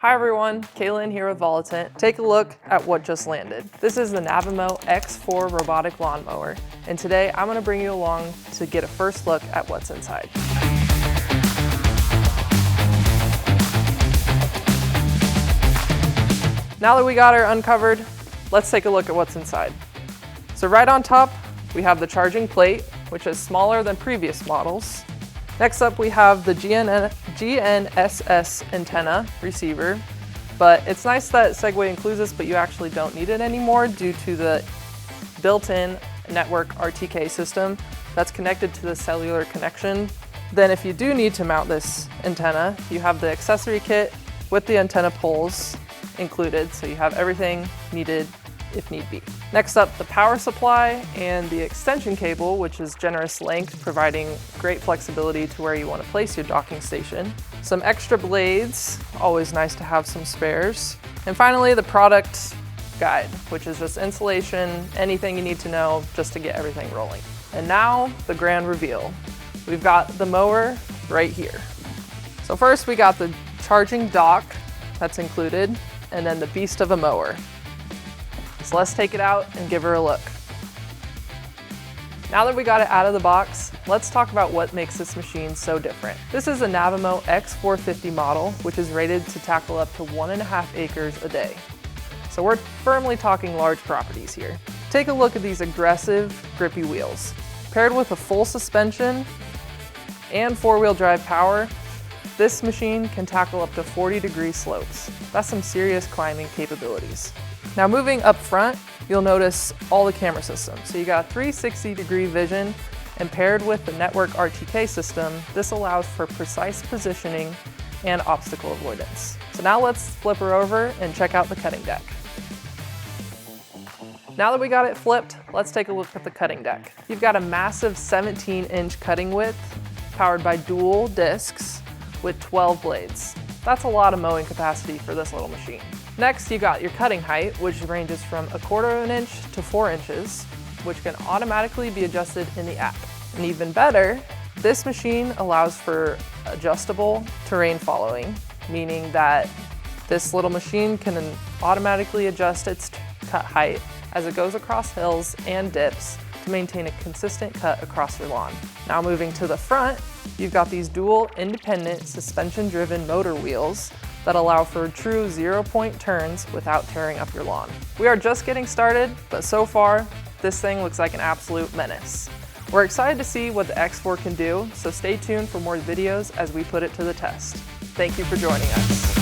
Hi everyone, Kalynn here with Volatant. Take a look at what just landed. This is the Navimow X4 robotic lawnmower, and today I'm going to bring you along to get a first look at what's inside. Now that we got her uncovered, let's take a look at what's inside. So right on top, we have the charging plate, which is smaller than previous models. Next up, we have the GNSS antenna receiver, but it's nice that Segway includes this, but you actually don't need it anymore due to the built-in network RTK system that's connected to the cellular connection. Then if you do need to mount this antenna, you have the accessory kit with the antenna poles included, so you have everything needed if need be. Next up, the power supply and the extension cable, which is generous length, providing great flexibility to where you want to place your docking station. Some extra blades, always nice to have some spares. And finally, the product guide, which is just installation, anything you need to know just to get everything rolling. And now, the grand reveal. We've got the mower right here. So first, we got the charging dock that's included, and then the beast of a mower. So let's take it out and give her a look. Now that we got it out of the box, let's talk about what makes this machine so different. This is a Navimow X450 model, which is rated to tackle up to 1.5 acres a day. So we're firmly talking large properties here. Take a look at these aggressive, grippy wheels. Paired with a full suspension and four-wheel drive power, this machine can tackle up to 40-degree slopes. That's some serious climbing capabilities. Now moving up front, you'll notice all the camera systems. So you got 360-degree vision, and paired with the network RTK system, this allows for precise positioning and obstacle avoidance. So now let's flip her over and check out the cutting deck. Now that we got it flipped, let's take a look at the cutting deck. You've got a massive 17-inch cutting width, powered by dual discs with 12 blades. That's a lot of mowing capacity for this little machine. Next, you got your cutting height, which ranges from 1/4 inch to 4 inches, which can automatically be adjusted in the app. And even better, this machine allows for adjustable terrain following, meaning that this little machine can automatically adjust its cut height as it goes across hills and dips to maintain a consistent cut across your lawn. Now moving to the front, you've got these dual independent suspension-driven motor wheels that allow for true zero-point turns without tearing up your lawn. We are just getting started, but so far, this thing looks like an absolute menace. We're excited to see what the X4 can do, so stay tuned for more videos as we put it to the test. Thank you for joining us.